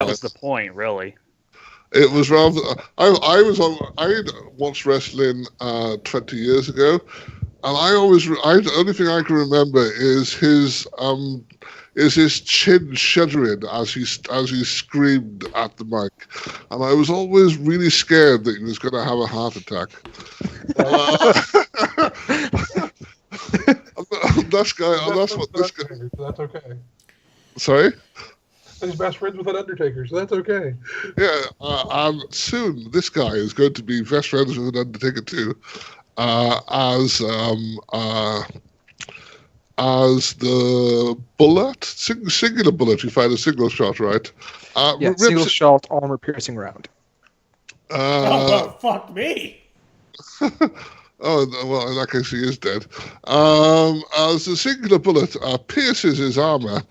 was the point, really. It was rather. I watched wrestling 20 years ago, and the only thing I can remember is his chin shuddering as he screamed at the mic, and I was always really scared that he was going to have a heart attack. That's what this guy. So that's okay. Sorry. He's best friends with an Undertaker, so that's okay. Yeah, and soon this guy is going to be best friends with an Undertaker too, as the bullet, singular bullet. You find a single shot, right? Single shot armor piercing round. Fuck me. Oh, well, in that case, he is dead. As the singular bullet pierces his armor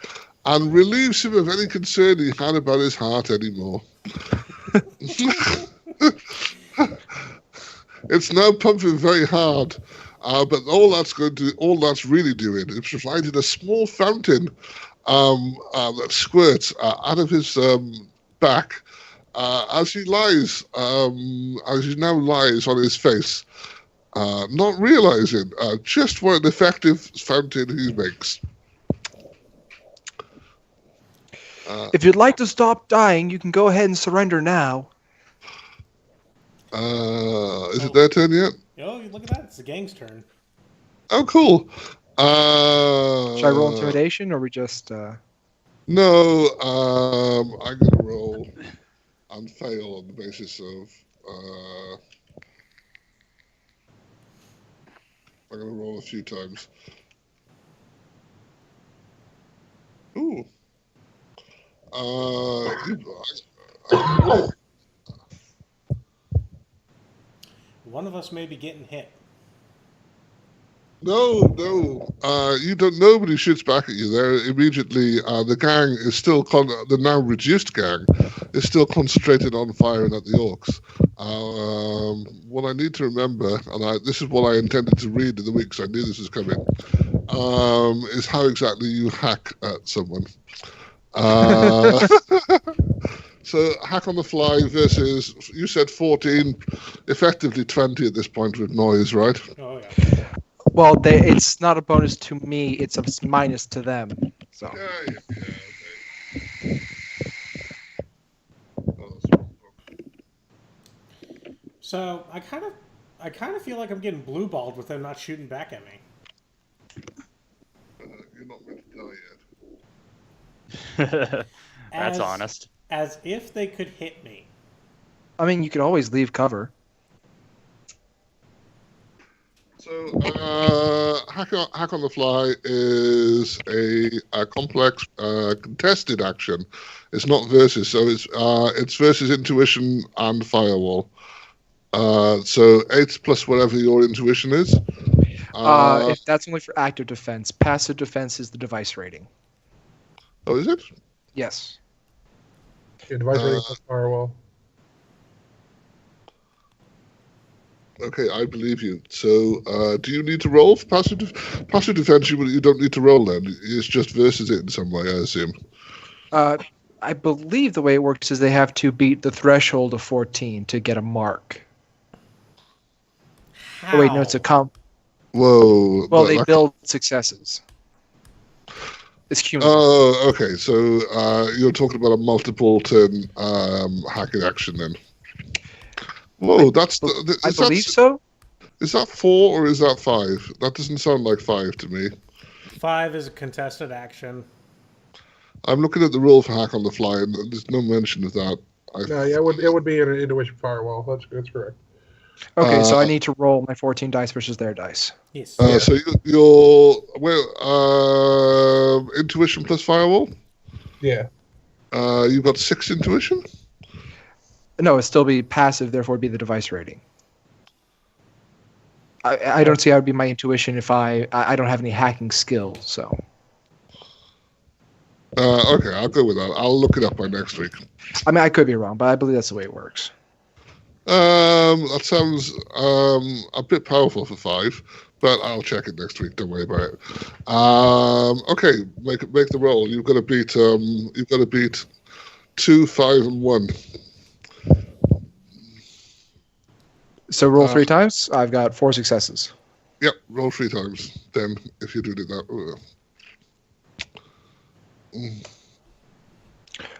and relieves him of any concern he had about his heart anymore. It's now pumping very hard, but all that's really doing is providing a small fountain that squirts out of his back as he lies on his face. Not realizing just what an effective fountain he makes. If you'd like to stop dying, you can go ahead and surrender now. Is it their turn yet? Oh, look at that. It's the gang's turn. Oh, cool. Should I roll intimidation, or we just... No, I'm going to roll and fail on the basis of... I'm going to roll a few times. Ooh. One of us may be getting hit. No. You don't. Nobody shoots back at you. There immediately. The gang is still the now reduced gang is still concentrated on firing at the orcs. What I need to remember, and this is what I intended to read in the week, because I knew this was coming, is how exactly you hack at someone. So hack on the fly versus, you said 14, effectively 20 at this point with noise, right? Oh yeah. Well, it's not a bonus to me; it's a minus to them. So. Yeah, okay. So I kind of feel like I'm getting blue balled with them not shooting back at me. You're not meant to die yet. That's honest. As if they could hit me. I mean, you could always leave cover. So, hack on the fly is a complex contested action. It's not versus, so it's versus intuition and firewall. So 8 plus whatever your intuition is. If that's only for active defense. Passive defense is the device rating. Oh, is it? Yes. Your device rating plus firewall. Okay, I believe you. So, do you need to roll for passive defense? You don't need to roll then. It's just versus it in some way, I assume. I believe the way it works is they have to beat the threshold of 14 to get a mark. How? Oh wait, no, it's a comp. Whoa. Well, they build successes. It's cumulative. Oh, okay. So you're talking about a multiple turn hacking action then. Whoa, I believe so. Is that 4 or is that 5? That doesn't sound like 5 to me. 5 is a contested action. I'm looking at the rule for hack on the fly, and there's no mention of that. It would be an intuition firewall. That's correct. Okay, so I need to roll my 14 dice versus their dice. Yes. So your intuition plus firewall. Yeah. You've got 6 intuition. No, it'd still be passive, therefore it'd be the device rating. I don't see how it'd be my intuition if I don't have any hacking skills, so. Okay, I'll go with that. I'll look it up by next week. I mean, I could be wrong, but I believe that's the way it works. That sounds a bit powerful for 5, but I'll check it next week. Don't worry about it. Okay, make the roll. You've got to beat 2, 5, and 1. So roll 3 times. I've got 4 successes. Yep, roll 3 times. Then, if you do it that.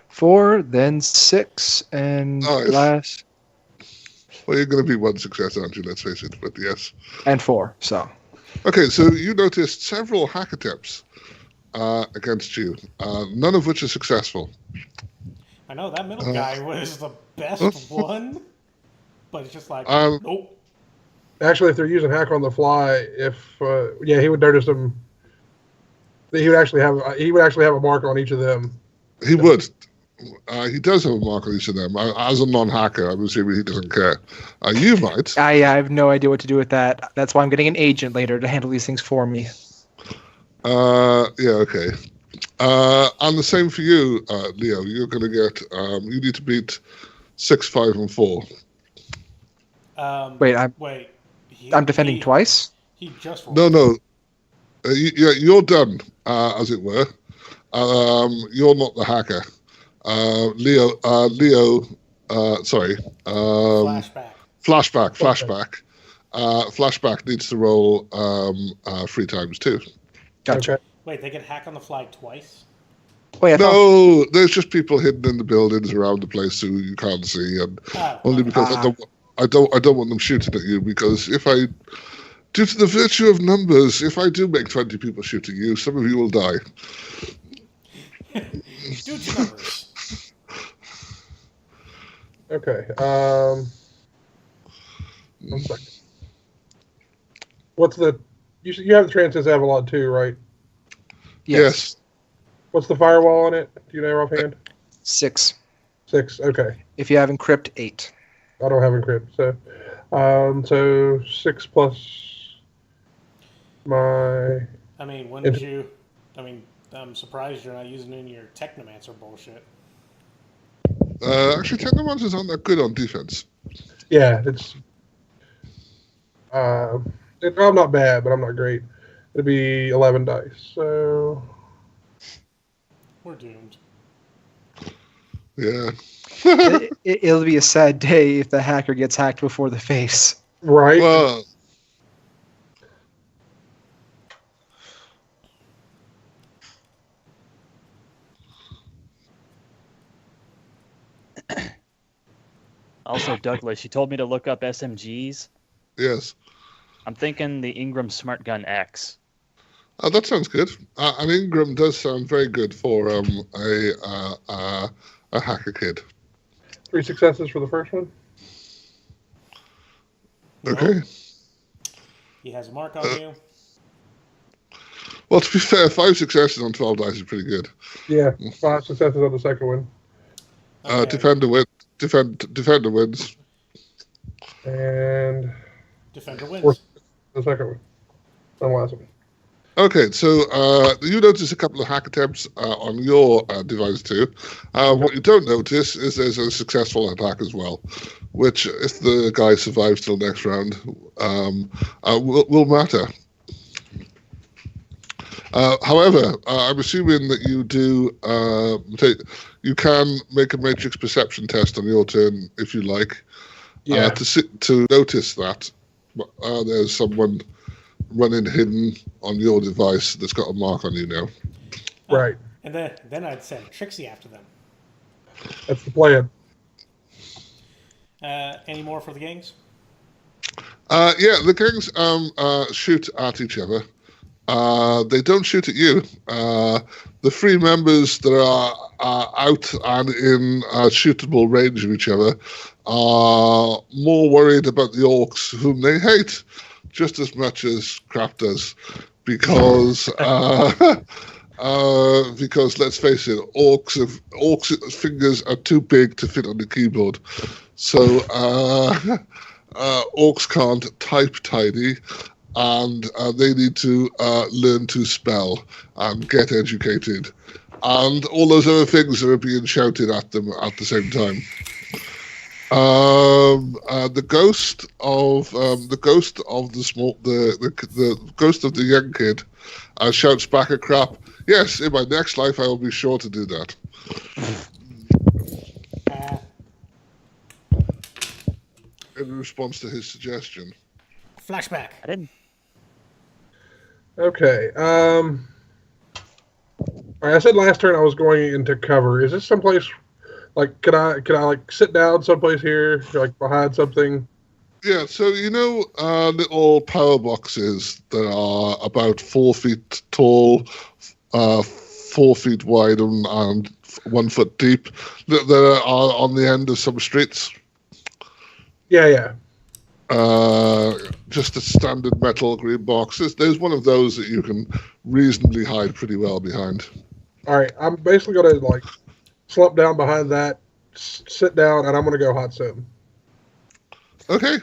4, then 6, and Nice. last Well, you're going to be 1 success, aren't you? Let's face it. But yes. and 4. So Okay, so you noticed several hack attempts against you, none of which are successful. I know that middle guy was the best one, but it's just like, Um, nope. Actually, if they're using hack on the fly, he would notice them. He would actually have a mark on each of them. He would. He does have a mark on each of them. As a non-hacker, I'm assuming he doesn't care. You might. I have no idea what to do with that. That's why I'm getting an agent later to handle these things for me. Yeah, okay. And the same for you, Leo. You're going to get. You need to beat 6, 5, and 4. Wait, I'm defending twice? He just rolled. No. You're done, as it were. You're not the hacker. Leo. Sorry. Flashback. Flashback needs to roll 3 times too. Gotcha. Okay. Wait, they can hack on the fly twice? Wait, I thought, No, there's just people hidden in the buildings around the place who you can't see, and only because I don't want them shooting at you, because due to the virtue of numbers, if I do make 20 people shooting you, some of you will die. Do your numbers. Okay. 1 second. What's the? You have the Transcend Avalon too, right? Yes. What's the firewall on it? Do you know offhand? 6. 6. Okay. If you have encrypt, 8. I don't have encrypt, so 6 plus my. I mean, when did you? I mean, I'm surprised you're not using it in your Technomancer bullshit. Actually, Technomancer's aren't that good on defense. Yeah, I'm not bad, but I'm not great. It'd be 11 dice, so We're doomed. Yeah. It'll be a sad day if the hacker gets hacked before the face. right. Well, Also, Douglas, you told me to look up SMGs. yes. I'm thinking the Ingram Smart Gun X. That sounds good. And Ingram does sound very good for a hacker kid. 3 successes for the first one. Okay. He has a mark on you. Well, to be fair, 5 successes on 12 dice is pretty good. Yeah, 5 successes on the second one, Okay. Defender wins. and Defender Fourth. wins. the second one, and the last one. Okay, so you notice a couple of hack attempts on your device too. What you don't notice is there's a successful attack as well, which, if the guy survives till next round, will matter. However, I'm assuming that you do you can make a matrix perception test on your turn if you like, Yeah. to notice that there's someone running hidden on your device that's got a mark on you now. Right. And then I'd send Trixie after them. That's the plan. Any more for the gangs? Yeah, the gangs shoot at each other. They don't shoot at you. The 3 members that are out and in shootable range of each other are more worried about the orcs, whom they hate just as much as Crap does, because let's face it, orcs' fingers are too big to fit on the keyboard, so orcs can't type tiny, and they need to learn to spell and get educated, and all those other things that are being shouted at them at the same time. The ghost of the ghost of the young kid shouts back at Crap, "Yes, in my next life I will be sure to do that." in response to his suggestion. Flashback. I didn't. Okay. All right, I said last turn I was going into cover. Is this someplace like could I like sit down someplace here, like behind something? Yeah, so little power boxes that are about 4 feet tall, 4 feet wide, and 1 foot deep that are on the end of some streets. Yeah. Just a standard metal green box. There's one of those that you can reasonably hide pretty well behind. All right, I'm basically gonna like slump down behind that, sit down, and I'm gonna go hot sim. Okay.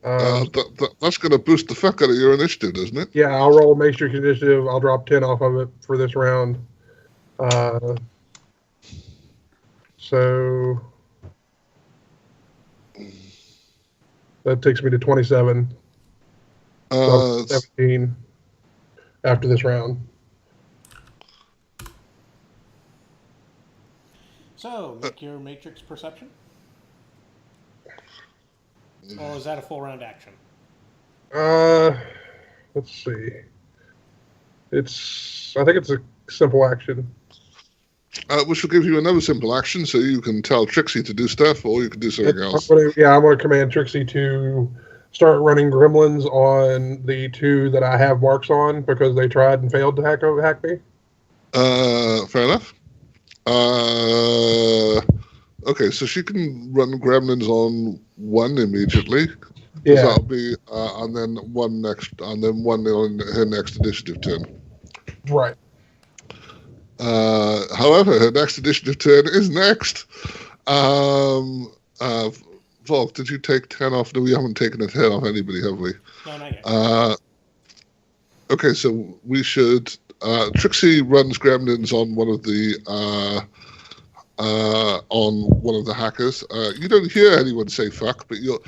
That's going to boost the fuck out of your initiative, doesn't it? Yeah, I'll roll Matrix Initiative. I'll drop 10 off of it for this round. So that takes me to 27. 17 after this round. So, make your Matrix perception. Or is that a full round action? Let's see. I think it's a simple action. Which will give you another simple action, so you can tell Trixie to do stuff, or you can do something else. I'm going to command Trixie to start running gremlins on the 2 that I have marks on because they tried and failed to hack me. Fair enough. Okay, so she can run gremlins on 1 immediately. Yeah. That'll be and then one on her next initiative turn. Right. However, her next initiative turn is next. Volk, did you take 10 off? No, we haven't taken a 10 off anybody, have we? No, not yet. Okay, so we should. Trixie runs gremlins on one of the hackers. You don't hear anyone say "fuck," but you're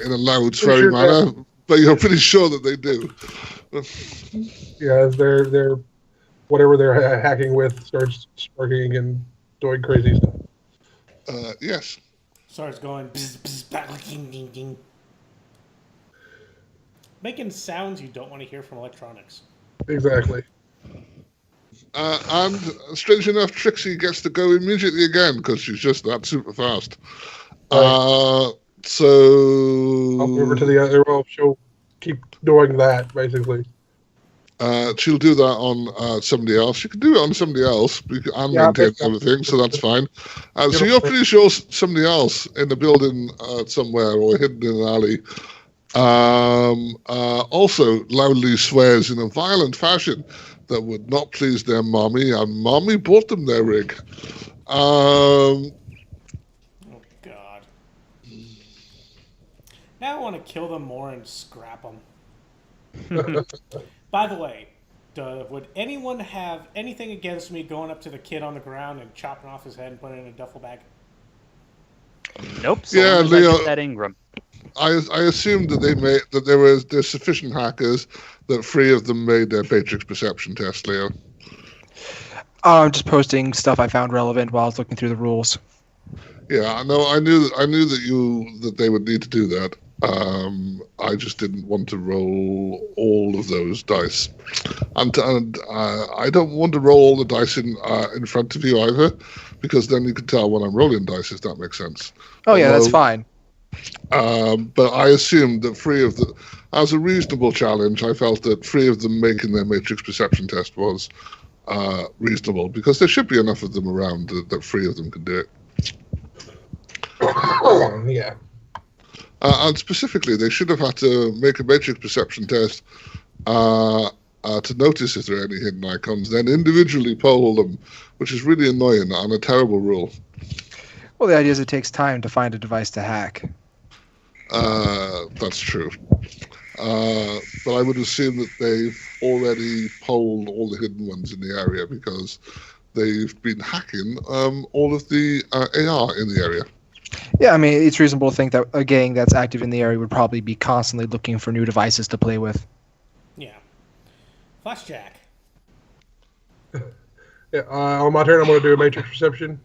in a loud, swearing manner. But you're pretty sure that they do. Yeah, they're whatever they're hacking with starts sparking and doing crazy stuff. Yes. Starts going bzz, bzz, bah, ding, ding, ding. Making sounds you don't want to hear from electronics. Exactly. And strange enough, Trixie gets to go immediately again because she's just that super fast. Right. So I'll move her to the other. Well, she'll keep doing that basically. She'll do that on somebody else. She can do it on somebody else and maintain everything, so that's fine. So you're pretty sure somebody else in the building somewhere or hidden in an alley also loudly swears in a violent fashion that would not please their mommy, and mommy bought them their rig. Oh, God. Now I want to kill them more and scrap them. By the way, would anyone have anything against me going up to the kid on the ground and chopping off his head and putting it in a duffel bag? Nope. Yeah, long as I Leo. get that Ingram. I assumed that there's sufficient hackers that 3 of them made their Matrix perception test, Leo. I'm just posting stuff I found relevant while I was looking through the rules. Yeah, no, I knew that they would need to do that. I just didn't want to roll all of those dice, and I don't want to roll all the dice in front of you either, because then you can tell when I'm rolling dice, if that makes sense. Oh yeah, that's fine. But I assumed that 3 of the, as a reasonable challenge, I felt that 3 of them making their Matrix perception test was reasonable, because there should be enough of them around that 3 of them can do it. Yeah. And specifically, they should have had to make a Matrix perception test to notice if there are any hidden icons, then individually poll them, which is really annoying and a terrible rule. Well, the idea is it takes time to find a device to hack. That's true. But I would assume that they've already polled all the hidden ones in the area because they've been hacking all of the AR in the area. Yeah, I mean, it's reasonable to think that a gang that's active in the area would probably be constantly looking for new devices to play with. Yeah. Flashback. Yeah, on my turn, I'm going to do a Matrix perception.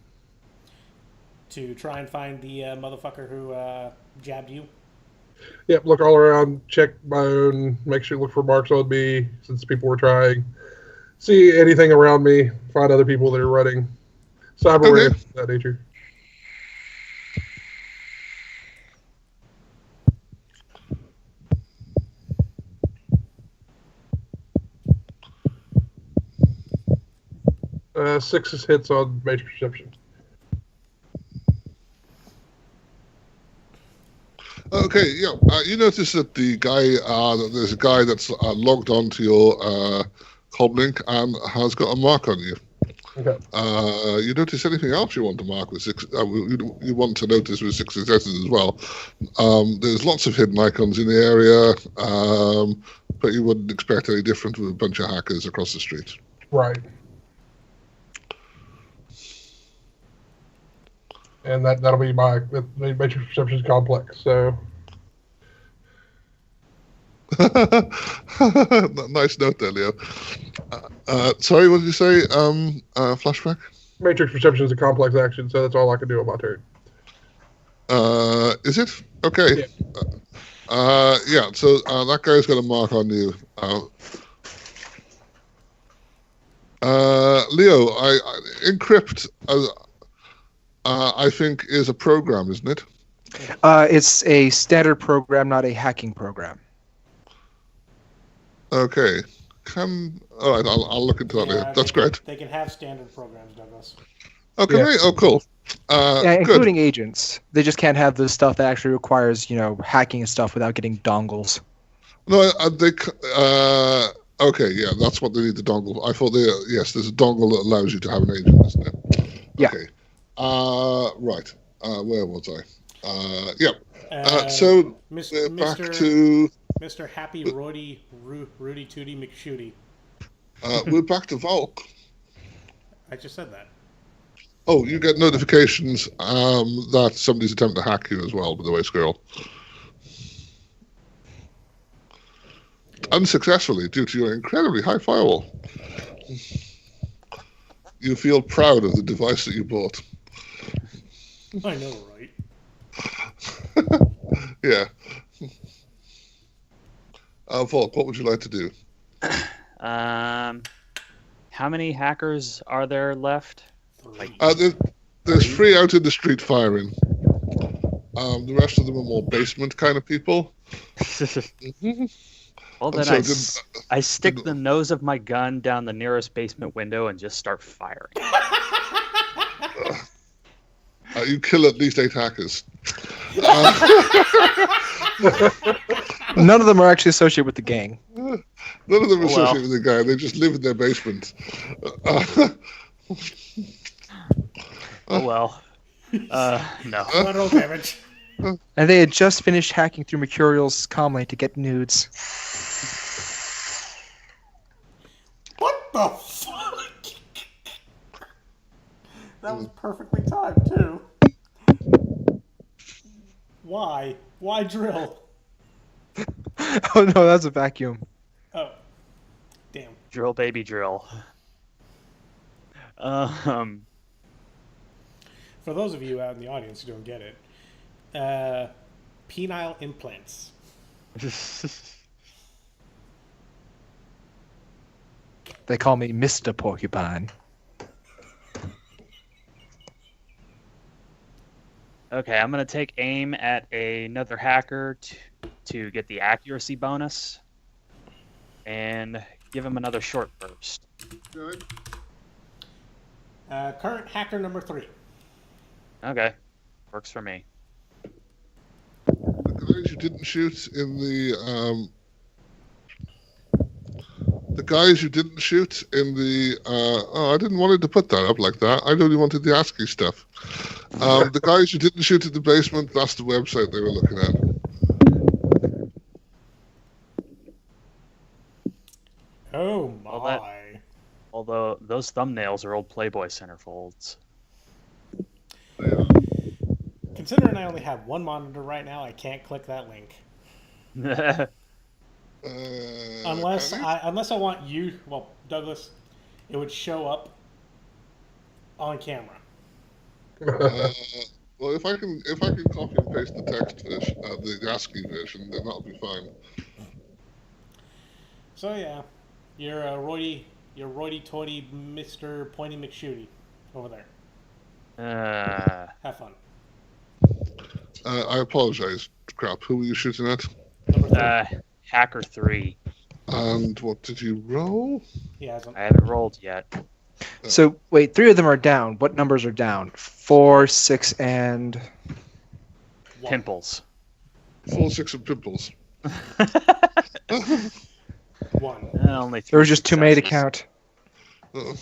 to try and find the motherfucker who jabbed you? Yep, look all around, check my own, make sure look for marks on me since people were trying. See anything around me, find other people that are running. Cyber awareness of that nature. Six hits on mage perception. Okay, yeah. You notice that the guy, there's a guy that's logged onto your comlink and has got a mark on you. Okay. You notice anything else you want to mark with six? You want to notice with 6 successes as well. There's lots of hidden icons in the area, but you wouldn't expect any different with a bunch of hackers across the street. Right. And that'll be my matrix perception complex. So. Nice note there, Leo. Sorry, what did you say? Flashback? Matrix perception is a complex action, so that's all I can do on my turn. Is it? Okay. Yeah. So that guy's got a mark on you. Leo, encrypt, I think, is a program, isn't it? It's a standard program, not a hacking program. Okay. All right, I'll look into that later. That's great. They can have standard programs, Douglas. Okay, Yeah. right. Oh, cool. Yeah, including agents. They just can't have the stuff that actually requires, hacking and stuff without getting dongles. No, okay, yeah, that's what they need, the dongle. I thought yes, there's a dongle that allows you to have an agent, isn't it? Yeah. Okay. Right. Where was I? Yeah. So we're back to... Mr. Happy Rudy Tooty McShooty. We're back to Volk. I just said that. Oh, you get notifications that somebody's attempting to hack you as well, by the way, Squirrel. Unsuccessfully, due to your incredibly high firewall. You feel proud of the device that you bought. I know, right? Yeah. Volk, what would you like to do? How many hackers are there left? There's 3 out in the street firing. The rest of them are more basement kind of people. Well, then I stick the nose of my gun down the nearest basement window and just start firing. You kill at least 8 hackers. None of them are actually associated with the gang. None of them are associated with the guy. They just live in their basement. Oh well. No. Collateral damage. And they had just finished hacking through Mercurial's comlink to get nudes. What the fuck? That was perfectly timed, too. Why? Why drill? Oh no, that's a vacuum. Oh. Damn. Drill, baby, drill. For those of you out in the audience who don't get it, penile implants. They call me Mr. Porcupine. Okay, I'm going to take aim at another hacker to get the accuracy bonus and give him another short burst. Good. Current hacker number 3. Okay, works for me. The guys you didn't shoot in the... The guys you didn't shoot in the... I didn't want to put that up like that. I only wanted the ASCII stuff. The guys you didn't shoot in the basement, that's the website they were looking at. Oh my. Although those thumbnails are old Playboy centerfolds. Considering I only have one monitor right now, I can't click that link. Unless I want you, well, Douglas, it would show up on camera. Well, if I can copy and paste the text version, the ASCII version, then that'll be fine. So yeah, you're roidy-toity Mr. Pointy McShooty over there. Have fun. I apologize. Crap. Who were you shooting at? Number 3. Hacker 3. And what did you roll? He hasn't. I haven't rolled yet. So wait, 3 of them are down. What numbers are down? 4, 6, and 1. Pimples. 4, 6, and pimples. 1. Only 3 there was just too many to successes. count.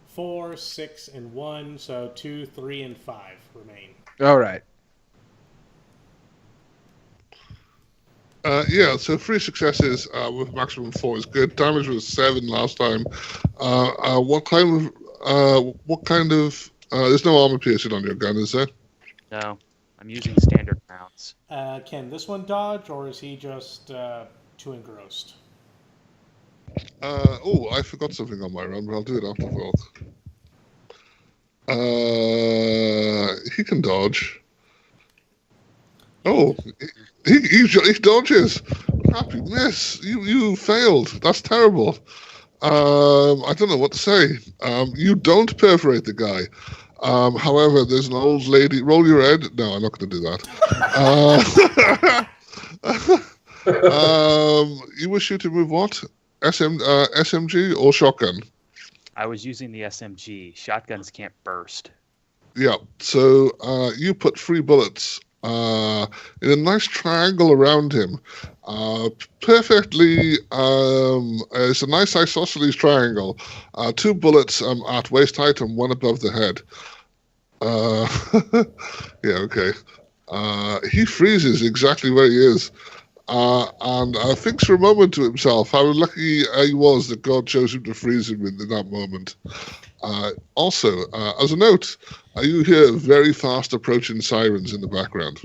4, 6, and 1. So 2, 3, and 5 remain. All right. Yeah, so 3 successes with maximum 4 is good. Damage was 7 last time. What kind of? There's no armor piercing on your gun, is there? No, I'm using standard rounds. Can this one dodge, or is he just too engrossed? I forgot something on my run, but I'll do it after Volk. He can dodge. Oh, he dodges. Happy miss. You failed. That's terrible. I don't know what to say. You don't perforate the guy. However, there's an old lady. Roll your head. No, I'm not going to do that. You were shooting with what? SMG or shotgun? I was using the SMG. Shotguns can't burst. Yeah. So you put 3 bullets in a nice triangle around him. Perfectly, it's a nice isosceles triangle. 2 bullets at waist height and 1 above the head. Yeah, okay. He freezes exactly where he is. And thinks for a moment to himself how lucky he was that God chose him to freeze him in that moment. Also, as a note, you hear very fast approaching sirens in the background.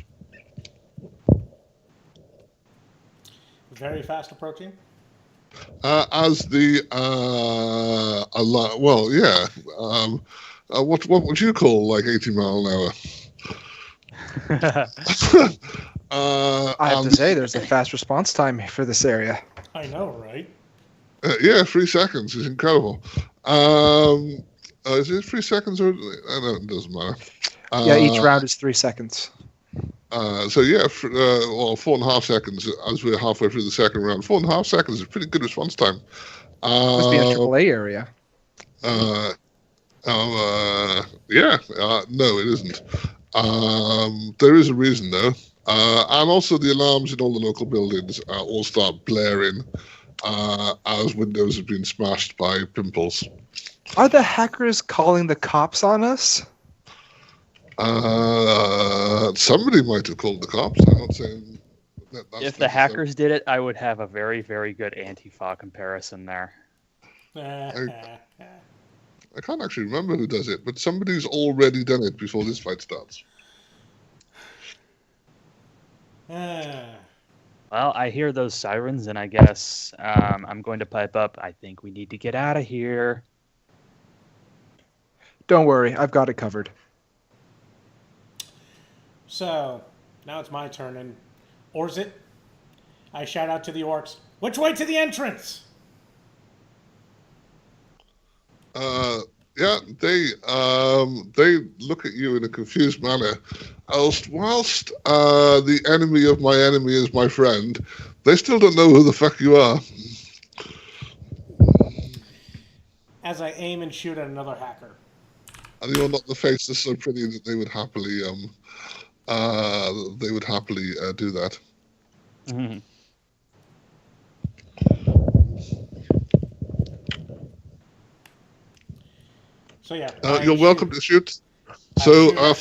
Very fast approaching? As the, well, yeah. What would you call, like, 80 mile an hour? I have to say, there's a fast response time for this area. I know, right? Yeah, 3 seconds is incredible. Is it 3 seconds or? It doesn't matter. Yeah, each round is 3 seconds. So yeah, 4.5 seconds as we're halfway through the second round. 4.5 seconds is pretty good response time. Must be a AAA area. Yeah, no, it isn't. There is a reason though, and also the alarms in all the local buildings all start blaring as windows have been smashed by pimples. Are the hackers calling the cops on us? Somebody might have called the cops. I'm not saying that. If the hackers did it, I would have a very, very good Antifa comparison there. I can't actually remember who does it, but somebody's already done it before this fight starts. Well, I hear those sirens, and I guess I'm going to pipe up. I think we need to get out of here. Don't worry, I've got it covered. So, now it's my turn, and Orzit, I shout out to the orcs, which way to the entrance? Yeah, they look at you in a confused manner. Whilst the enemy of my enemy is my friend, they still don't know who the fuck you are. As I aim and shoot at another hacker. And you're not the face that's so pretty that they would happily do that. Mm-hmm. So yeah, you're welcome to shoot. I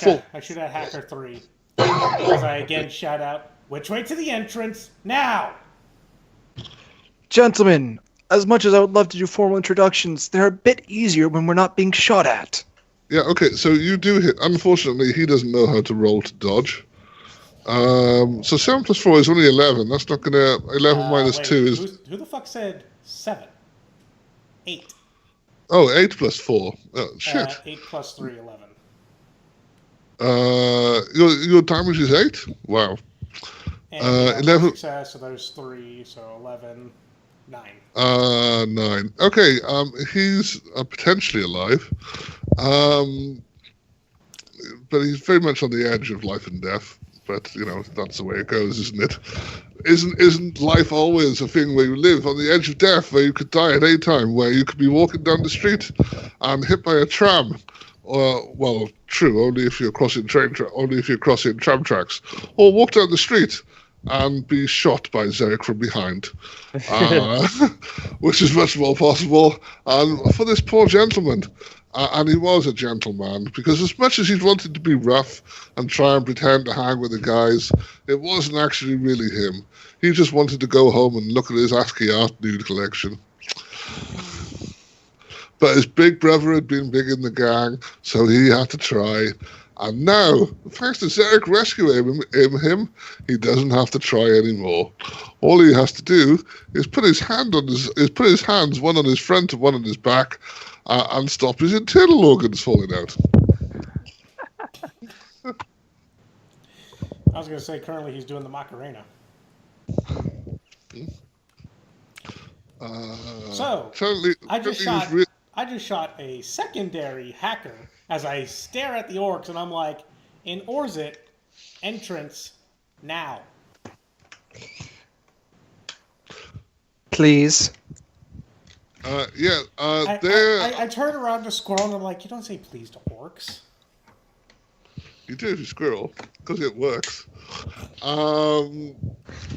shoot at hacker 3. As I again shout out, which way to the entrance now? Gentlemen, as much as I would love to do formal introductions, they're a bit easier when we're not being shot at. Yeah, okay, so you do hit. Unfortunately, he doesn't know how to roll to dodge. So 7 plus 4 is only 11. That's not going to... 11 minus wait, 2 is... Who the fuck said 7? 8. Oh, 8 plus 4. Oh, shit. 8 plus 3, 11. Your damage is 8? Wow. And 11. success, so there's 3, so 11, 9. 9. Okay, he's potentially alive. But he's very much on the edge of life and death. But, that's the way it goes, isn't it? Isn't life always a thing where you live on the edge of death, where you could die at any time, where you could be walking down the street and hit by a tram? Well, true, only if you're crossing tram tracks. Or walk down the street and be shot by Zeriq from behind, which is much more possible. And for this poor gentleman, and he was a gentleman, because as much as he wanted to be rough and try and pretend to hang with the guys, it wasn't actually really him. He just wanted to go home and look at his ASCII art nude collection. But his big brother had been big in the gang, so he had to try. And now, thanks to Zeriq rescuing him, he doesn't have to try anymore. All he has to do is put his hands, one on his front and one on his back, and stop his internal organs falling out. I was going to say, currently he's doing the Macarena. So, I just shot a secondary hacker as I stare at the orcs, and I'm like, in Orzit, entrance now. Please. I turn around to Squirrel, and I'm like, you don't say please to orcs. You do to Squirrel, because it works.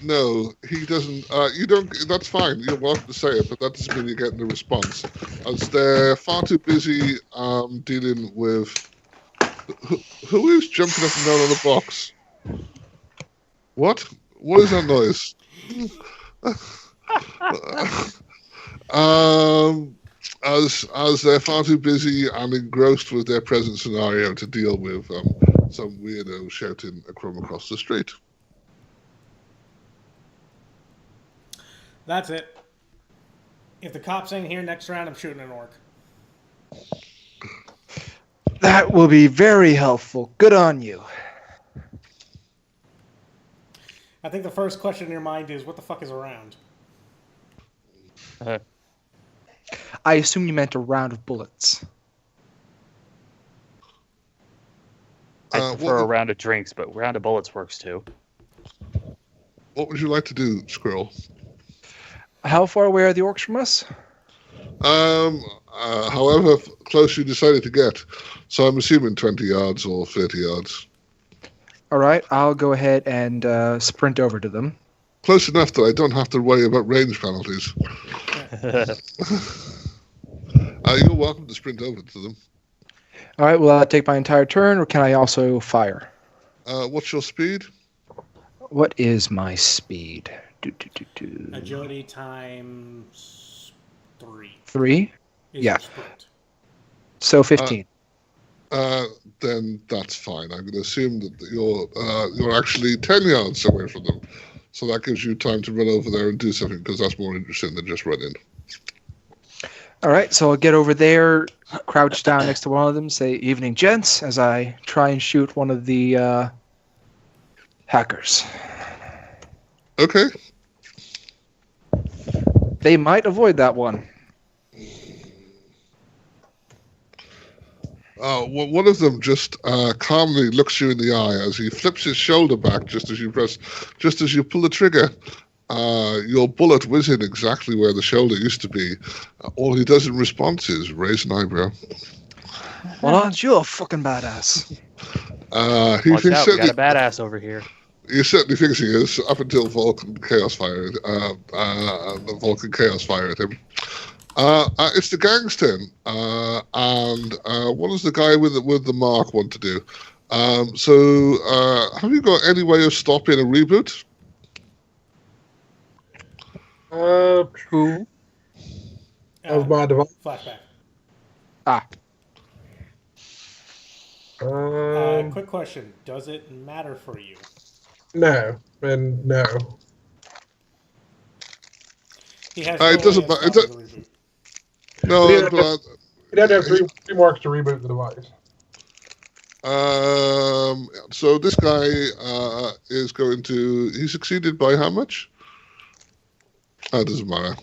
No, he doesn't. You don't. That's fine. You're welcome to say it, but that doesn't mean you're getting a response, as they're far too busy dealing with. Who is jumping up and down on the box? What? What is that noise? As they're far too busy and engrossed with their present scenario to deal with some weirdo shouting from across the street. That's it. If the cops ain't here next round, I'm shooting an orc. That will be very helpful. Good on you. I think the first question in your mind is, what the fuck is around? I assume you meant a round of bullets. I prefer a round of drinks, but a round of bullets works too. What would you like to do, Squirrel? How far away are the orcs from us? However close you decided to get. So I'm assuming 20 yards or 30 yards. All right, I'll go ahead and sprint over to them. Close enough that I don't have to worry about range penalties. You're welcome to sprint over to them. All right, will I take my entire turn, or can I also fire? What's your speed? What is my speed? Agility times 3. 3? Is Yeah. your sprint. So 15. Then that's fine. I'm going to assume that you're actually 10 yards away from them. So that gives you time to run over there and do something, because that's more interesting than just running. All right, so I'll get over there, crouch down next to one of them, say, "Evening, gents," as I try and shoot one of the hackers. Okay. They might avoid that one. One of them just calmly looks you in the eye as he flips his shoulder back just as you pull the trigger. Your bullet whizzing exactly where the shoulder used to be. All he does in response is raise an eyebrow. Well, aren't you a fucking badass? Watch out, we got a badass over here. He certainly thinks he is, up until Volk and Chaos fire at him. It's the gang's turn, and what does the guy with the mark want to do? So, have you got any way of stopping a reboot? Who? Of my device. Flashback. Ah. Quick question. Does it matter for you? No, and no. He has It doesn't matter. No, You'd have to have three marks to reboot the device. So this guy is going to. He succeeded by how much? It doesn't matter.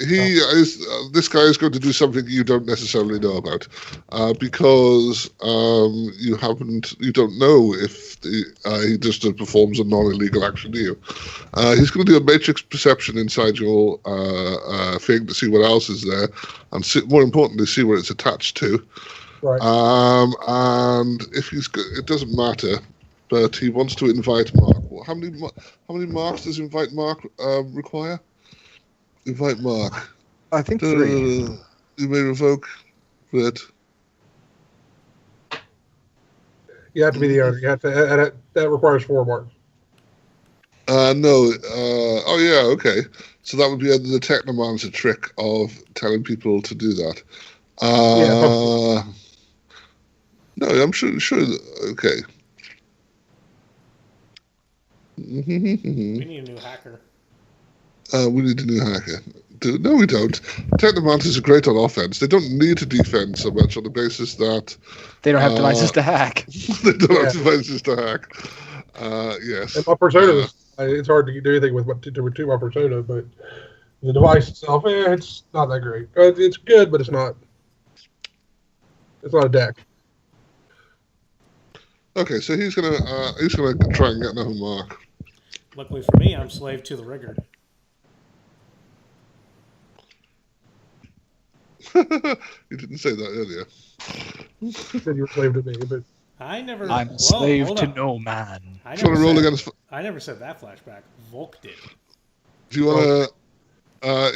He is. This guy is going to do something you don't necessarily know about, because you don't know if he just performs a non-illegal action to you. He's going to do a matrix perception inside your thing to see what else is there, and more importantly, see where it's attached to. Right. And if it doesn't matter. But he wants to invite Mark. Well, how many marks does invite Mark require? Invite Mark. I think 3. You may revoke it. You have to be the owner. You have to. That requires 4 marks. No. Oh yeah. Okay. So that would be the Technomancer trick of telling people to do that. No, I'm sure. Okay. We need a new hacker. We need a new hacker. No, we don't. Technomancers are great on offense. They don't need to defend so much on the basis that they don't have devices to hack. They don't have devices to hack. Yes. And my persona, it's hard to do anything with my persona, but the device itself, it's not that great. It's good, but it's not a deck. Okay, so he's gonna try and get another mark. Luckily for me, I'm slave to the rigger. You didn't say that earlier. You said you were slave to me, but I'm a slave to no man. I never said that flashback. Volk did. Do you want to?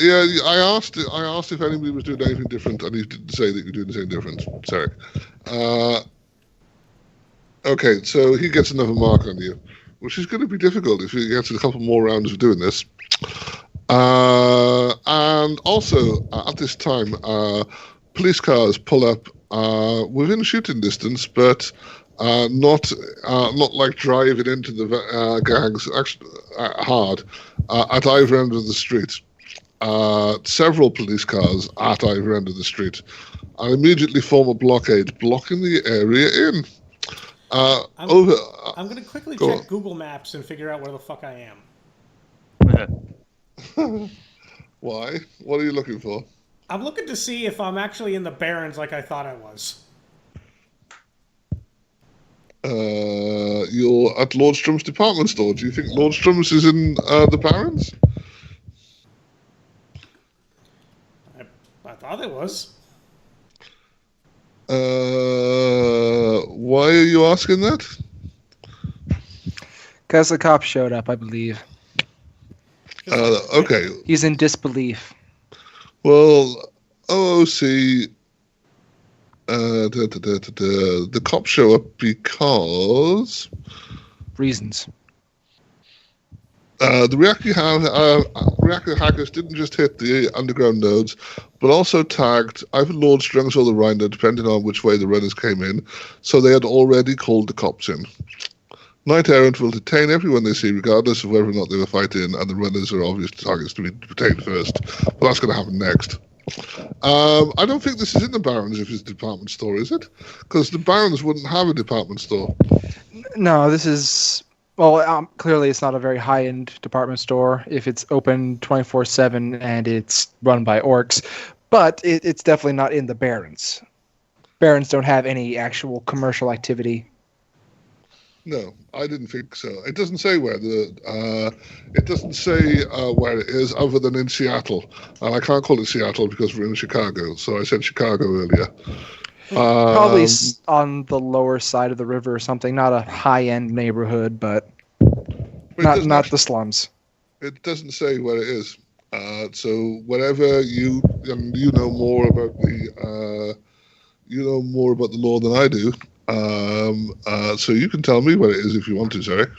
Yeah, I asked if anybody was doing anything different, and he didn't say that you're doing anything different. Zeriq. Okay, so he gets another mark on you, which is going to be difficult if he gets a couple more rounds of doing this. And also, at this time, police cars pull up within shooting distance, but not like driving into the gangs hard at either end of the street. Several police cars at either end of the street, and immediately form a blockade, blocking the area in. I'm going to quickly check Google Maps and figure out where the fuck I am. Why? What are you looking for? I'm looking to see if I'm actually in the Barrens like I thought I was. You're at Lordstrom's department store. Do you think Lordstrom's is in the Barrens? I thought it was. Why are you asking that? Because the cops showed up, I believe. Okay. He's in disbelief. Well, OOC, the cops show up because... Reasons. The reactor hackers didn't just hit the underground nodes, but also tagged either Lordstrom's or the Rhino, depending on which way the runners came in, so they had already called the cops in. Knight Errant will detain everyone they see, regardless of whether or not they were fighting, and the runners are obvious targets to be detained first. But that's going to happen next. I don't think this is in the Barrens if it's a department store, is it? Because the Barrens wouldn't have a department store. No, this is... Well, clearly it's not a very high-end department store if it's open 24/7 and it's run by orcs, but it's definitely not in the Barrens. Barrens don't have any actual commercial activity. No, I didn't think so. It doesn't say where it doesn't say where it is, other than in Seattle, and I can't call it Seattle because we're in Chicago. So I said Chicago earlier. Probably on the lower side of the river or something. Not a high-end neighborhood, but not the slums. It doesn't say where it is. So whatever you know more about the law than I do. So you can tell me what it is if you want to, Zeriq.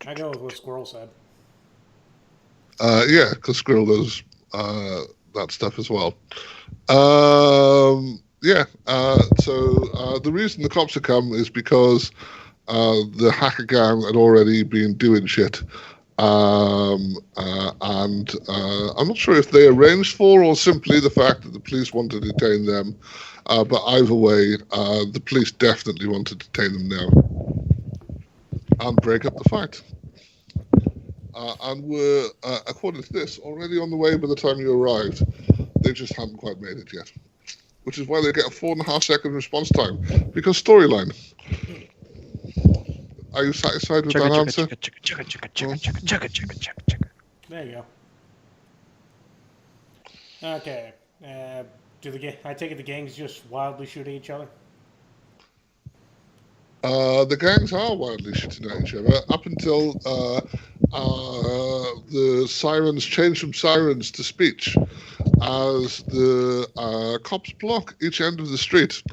I go with what Squirrel said. Yeah, because Squirrel does that stuff as well. So the reason the cops have come is because the hacker gang had already been doing shit. And I'm not sure if they arranged for or simply the fact that the police wanted to detain them But either way, the police definitely want to detain them now and break up the fight. And we're, according to this, already on the way by the time you arrived. They just haven't quite made it yet. Which is why they get a 4.5 second response time. Because storyline. Are you satisfied with that answer? There you go. Okay. I take it the gangs just wildly shooting each other? The gangs are wildly shooting at each other up until the sirens change from sirens to speech as the cops block each end of the street.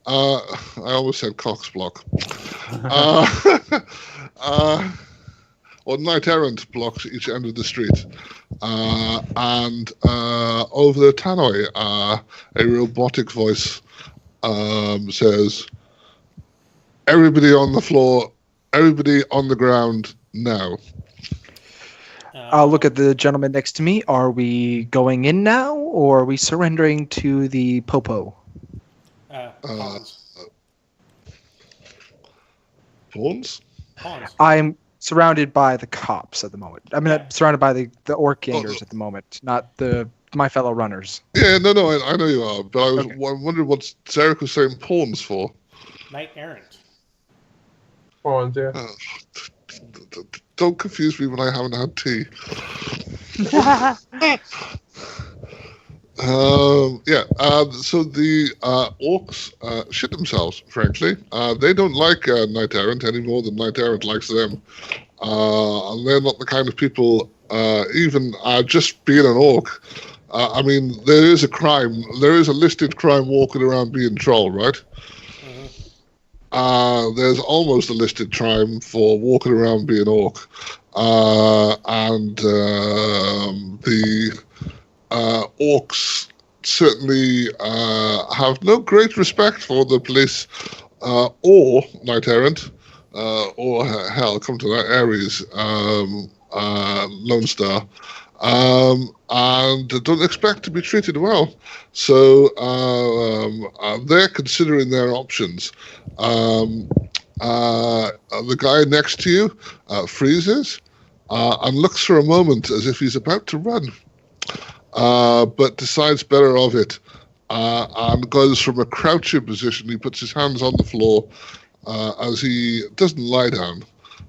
I almost said Cox block. Or Knight Errant blocks each end of the street. And over the tannoy, a robotic voice says, "Everybody on the floor, everybody on the ground now." I'll look at the gentleman next to me. Are we going in now, or are we surrendering to the popo? Pawns? I'm surrounded by the cops at the moment. I mean, I'm surrounded by the orc gangers at the moment, not my fellow runners. Yeah, no, I know you are, but I was wondering what Zeriq was saying pawns for. Knight Errant. Pawns, yeah. Don't confuse me when I haven't had tea. So the orcs shit themselves, frankly. They don't like Knight Errant any more than Knight Errant likes them. And they're not the kind of people, even just being an orc. I mean, there is a crime. There is a listed crime walking around being troll, right? There's almost a listed crime for walking around being orc. The orcs certainly have no great respect for the police or Knight Errant, or hell, come to that, Ares, Lone Star, and don't expect to be treated well. So they're considering their options. The guy next to you freezes and looks for a moment as if he's about to run. But decides better of it and goes from a crouching position. He puts his hands on the floor as he doesn't lie down,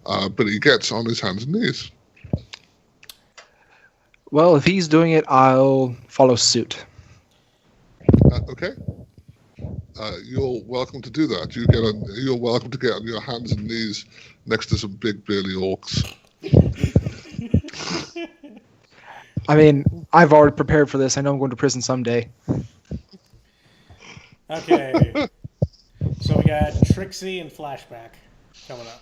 but he gets on his hands and knees. Well, if he's doing it, I'll follow suit. Okay. You're welcome to do that. You're welcome to get on your hands and knees next to some big burly orcs. I mean, I've already prepared for this. I know I'm going to prison someday. Okay. So we got Trixie and Flashback coming up.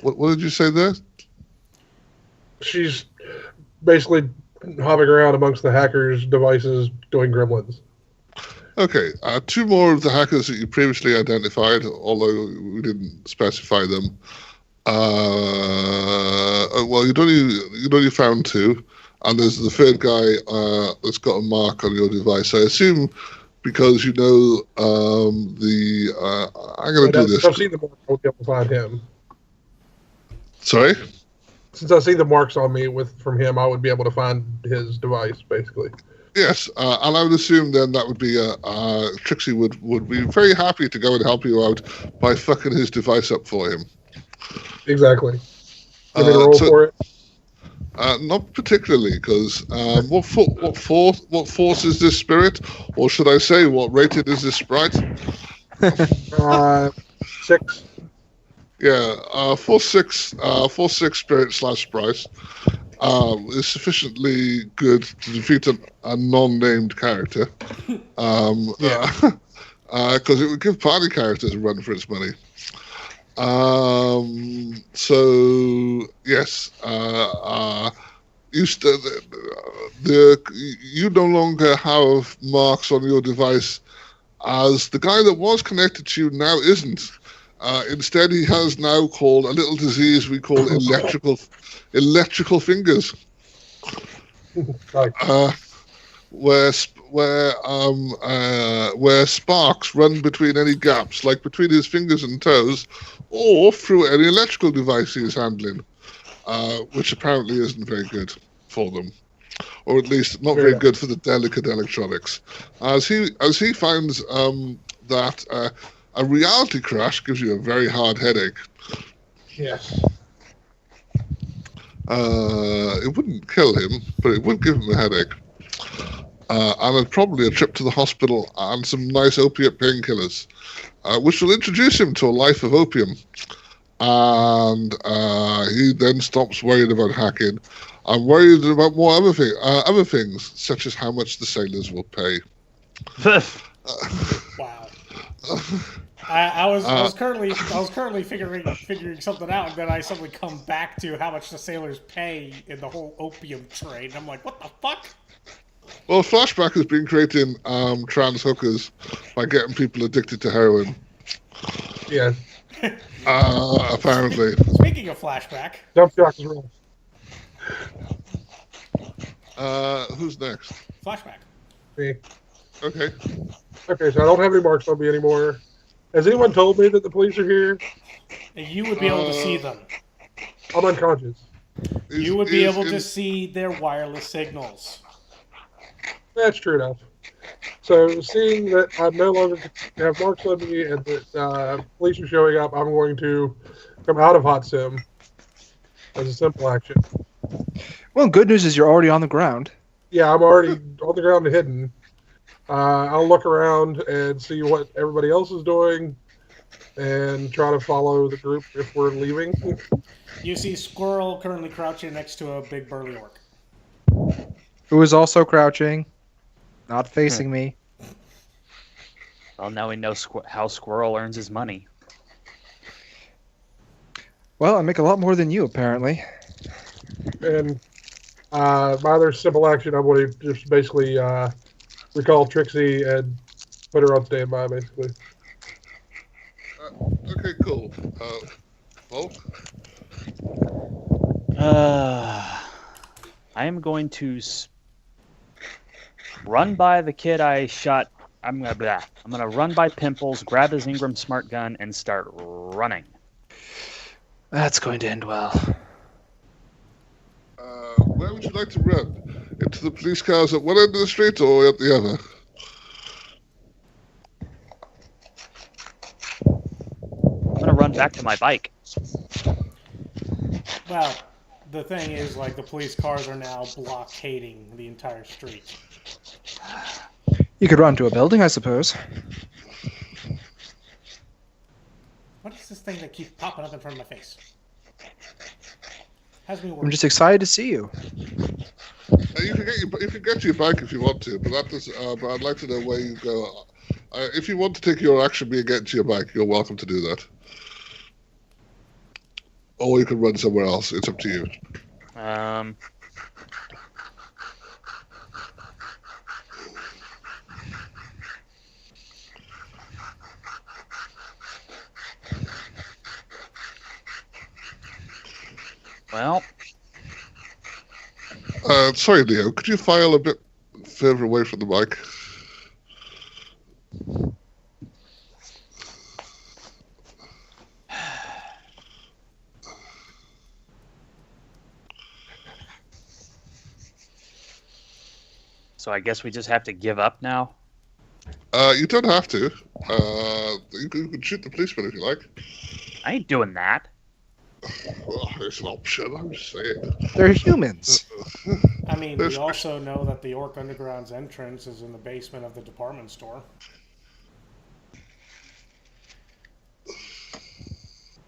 What did you say there? She's basically hopping around amongst the hackers' devices doing gremlins. Okay, 2 more of the hackers that you previously identified, although we didn't specify them. Well, you'd only found 2, and there's the third guy that's got a mark on your device. I assume because you know I'm going to do this. I've seen the mark, I'll be able to find him. Sorry? Since I see the marks on me from him, I would be able to find his device, basically. Yes, and I would assume then that would be Trixie would be very happy to go and help you out by fucking his device up for him. Exactly. Give me a roll for it. Not particularly, because what force is this spirit, or should I say, what rated is this sprite? 6. Yeah, force 6 spirit / sprite is sufficiently good to defeat a non-named character. Because it would give party characters a run for its money. So yes, you no longer have marks on your device, as the guy that was connected to you now isn't. Instead, he has now called a little disease we call electrical fingers. Where sparks run between any gaps, like between his fingers and toes, or through any electrical device he is handling, which apparently isn't very good for them, or at least not very good for the delicate electronics. As he finds that a reality crash gives you a very hard headache. Yes. It wouldn't kill him, but it would give him a headache. And probably a trip to the hospital and some nice opiate painkillers, which will introduce him to a life of opium. And he then stops worrying about hacking and worries about more other things, such as how much the sailors will pay. Wow. I was currently figuring something out, and then I suddenly come back to how much the sailors pay in the whole opium trade, and I'm like, what the fuck? Well, Flashback has been creating trans hookers by getting people addicted to heroin. Yeah. Apparently. Speaking of Flashback. Jump shock is real. Who's next? Flashback. Me. Okay. Okay, so I don't have any marks on me anymore. Has anyone told me that the police are here? And you would be able to see them. I'm unconscious. You would be able to see their wireless signals. That's true enough. So, seeing that I no longer have marks on me and that police are showing up, I'm going to come out of Hot Sim as a simple action. Well, good news is you're already on the ground. Yeah, I'm already on the ground and hidden. I'll look around and see what everybody else is doing and try to follow the group if we're leaving. You see Squirrel currently crouching next to a big burly orc. Who is also crouching, not facing me. Well, now we know how Squirrel earns his money. Well, I make a lot more than you, apparently. And my other simple action, I'm going to just basically recall Trixie and put her on standby, basically. Okay, cool. Volk? I am going to run by the kid I shot. I'm gonna run by Pimples, grab his Ingram smart gun, and start running. That's going to end well. Where would you like to run? Into the police cars at one end of the street or at the other? I'm gonna run back to my bike. Well, the thing is, like, the police cars are now blockading the entire street. You could run to a building, I suppose. What is this thing that keeps popping up in front of my face? Has me worried. I'm just excited to see you. You can get your bike if you want to, but but I'd like to know where you go. If you want to take your action being getting to your bike, you're welcome to do that. Or you can run somewhere else. It's up to you. Well. Sorry, Leo. Could you file a bit further away from the mic? So I guess we just have to give up now? You don't have to. You can shoot the policeman if you like. I ain't doing that. Well, it's an option, I'm just saying. They're humans. I mean, we also know that the Orc Underground's entrance is in the basement of the department store.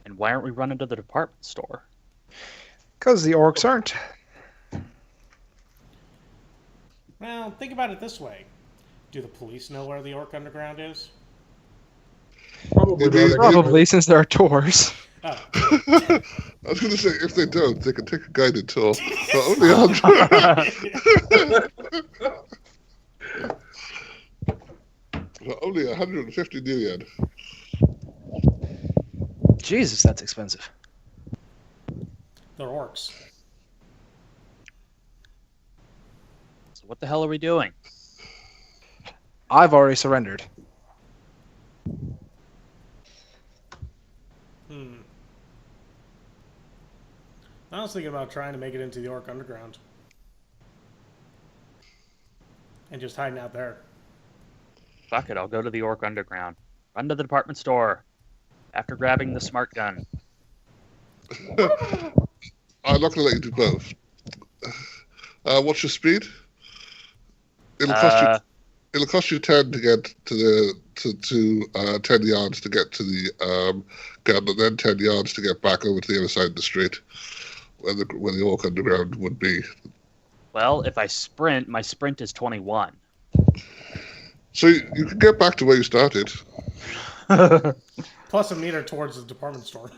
And why aren't we running to the department store? Because the orcs aren't. Well, think about it this way. Do the police know where the Orc Underground is? Probably, since there are tours. Oh. I was going to say, if they don't, they can take a guided tour. But only 100. Only 150 new yen. Jesus, that's expensive. They're orcs. What the hell are we doing? I've already surrendered. I was thinking about trying to make it into the Orc Underground. And just hiding out there. Fuck it, I'll go to the Orc Underground. Run to the department store. After grabbing the smart gun. I'm not going to let you do both. What's your speed? It'll cost you 10 to get to the 10 yards to get to the gun, and then 10 yards to get back over to the other side of the street, where the Orc Underground would be. Well, if I sprint, my sprint is 21. So you can get back to where you started. Plus a meter towards the department store.